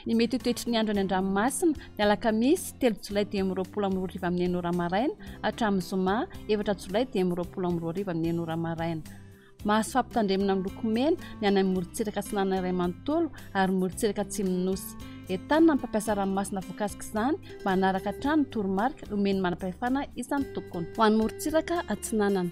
Ny mety toetry ny andro any an-dranomasina ny alakamisy 3 jolay dia 20 amin'ny 9 ora maraina hatramin'ny zoma 4 jolay dia 20 amin'ny 9 ora maraina. Mahazo fampitandremana amin'ny loko mena ny any amin'ny morontsiraka Atsinanana iray manontolo ary morontsiraka Atsimonosy. Entanina ny mpampiasa ranomasina voakasika izany mba hanaraka hatrany toromarika omeny manam-pahefana isan'ny tokony. Ho an'ny morontsiraka Atsinanana,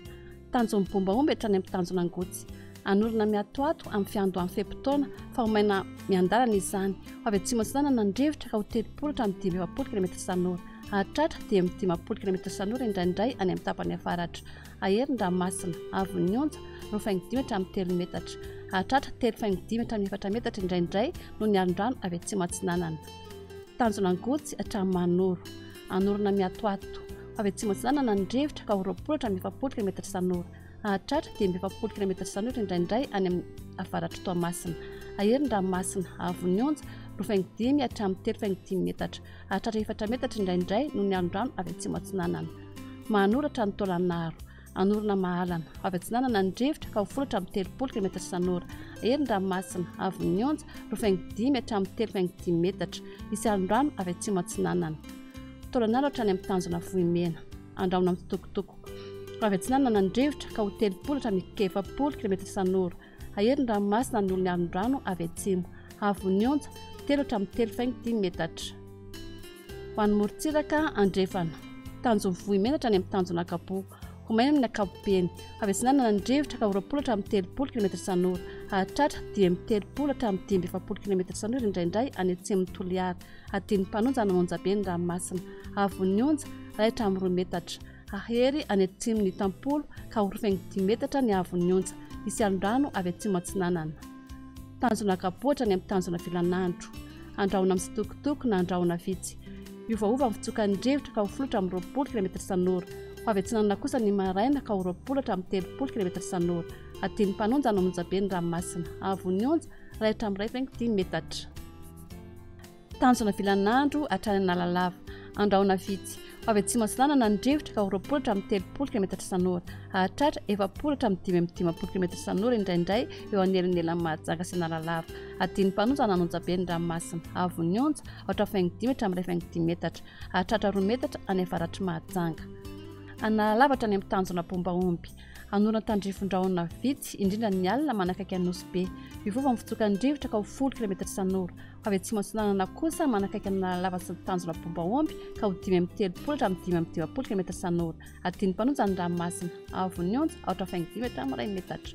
tanjon'ny bombaomby hatrany amin'ny tanjon'Angotsy. Anorina miatoato amin'ny fiandohan'ny fehim-potoana fa omaina miandalana izany. Avy atsimo Atsinanana ny rivotra ka ho 30 hatramin'ny 20 km isan'ora. Atratra dia amin'ny 20 km isan'ora indraindray any amin'ny tapany avaratra. Aherin-dranomasina avon'ny onja 9.5 hatramin'ny 3 metatra. Atratra 3.5 hatramin'ny 4 metatra indraindray no ny alin-drano avy atsimo Atsinanana. Tanjon'Angotsy hatramin'ny Manoro. Anorina miatoato. Avy atsimo Atsinanana ny rivotra ka ho 20 hatramin'ny 20 km isan'ora. Atratra dia 20 km isan'ora indraindray any amin'ny avaratra Toamasina. Aherin-dranomasina avon'ny onja 9.5 hatramin'ny 3.5 metatra. Atratra 4 metatra indraindray no ny alin-drano avy atsimo Atsinanana. Manoratra ny Tôlanaro. Anorina mahalana. Avy Atsinanana ny rivotra ka ho 10 hatramin'ny 30 km isan'ora. Aherin-dranomasina avon'ny onja 9.5 hatramin'ny 3.5 metatra. Isy alin-drano avy atsimo Atsinanana. Tôlanaro hatrany amin'ny tanjona Vohimena. Andraona amin'ny tokotoko. Avy Atsinanana ny rivotra ka ho 30 hatramin'ny 40 km isan'ora. Aherin-dranomasina ny olony alin-drano avy atsimo. Avon'ny onja 3 hatramin'ny 3.5 metatra. Ho an'ny morontsiraka Andrefana. Tanjona Vohimena hatrany amin'ny tanjona Kapo. Omaina amin'ny ankapobeny. Avy Atsinanana ny rivotra ka ho 20 hatramin'ny 30 km isan'ora. Atratra dia amin'ny 30 hatramin'ny 20 km isan'ora indraindray any atsimon'ny Toliara. Adin'ny mpanonja any Monjabe ny ranomasina. Avon'ny onja 1 hatramin'ny 2 metatra. Ahery any atsimon'ny Tampolo ka ho 10 metatra ny avon'ny onja. Isy alin-drano avy atsimo Atsinanana. Tanjona Kapo hatrany amin'ny tanjona Vilanandro. Andraona amin'ny sitokotoko na andraona vitsy. Iovaova amin'ny fitsokan'ny rivotra ka ho 10 hatramin'ny 20 km isan'ora. Avy Atsinanana kosa ny maraina ka ho 20 hatramin'ny 30 km isan'ora. Adin'ny mpanonja any Monjabe ny ranomasina. Avon'ny onja 1 hatramin'ny 1.5 metatra. Tanjona Vilanandro hatrany Analalava. Andraona vitsy. Avy atsimo Atsinanana ny rivotra ka ho 20 hatramin'ny 30 km isan'ora. Atratra 20 hatramin'ny 10 km isan'ora indraindray eo anelanelan'ny Mahajanga sy Analalava. Adin'ny mpanonja any Monjabe ny ranomasina. Avon'ny onja 8.5 hatramin'ny 2.5 metatra. Atratra 2 metatra any avaratry Mahajanga. Analalava hatrany amin'ny tanjona Bombaomby. Anorina tandrifon-drahona vitsy indrindra ny alina manakaiky ny Nosy Be. Iovaova amin'ny fitsokan'ny rivotra ka ho 10 km isan'ora. Avy atsimo Atsinanana kosa manakaiky ny Analalava sy ny tanjona Bombaomby ka ho 5 hatramin'ny 30 hatramin'ny 20 km isan'ora. Adin'ny mpanonja ny ranomasina. Avon'ny onja 8.5 hatramin'ny 1 metatra.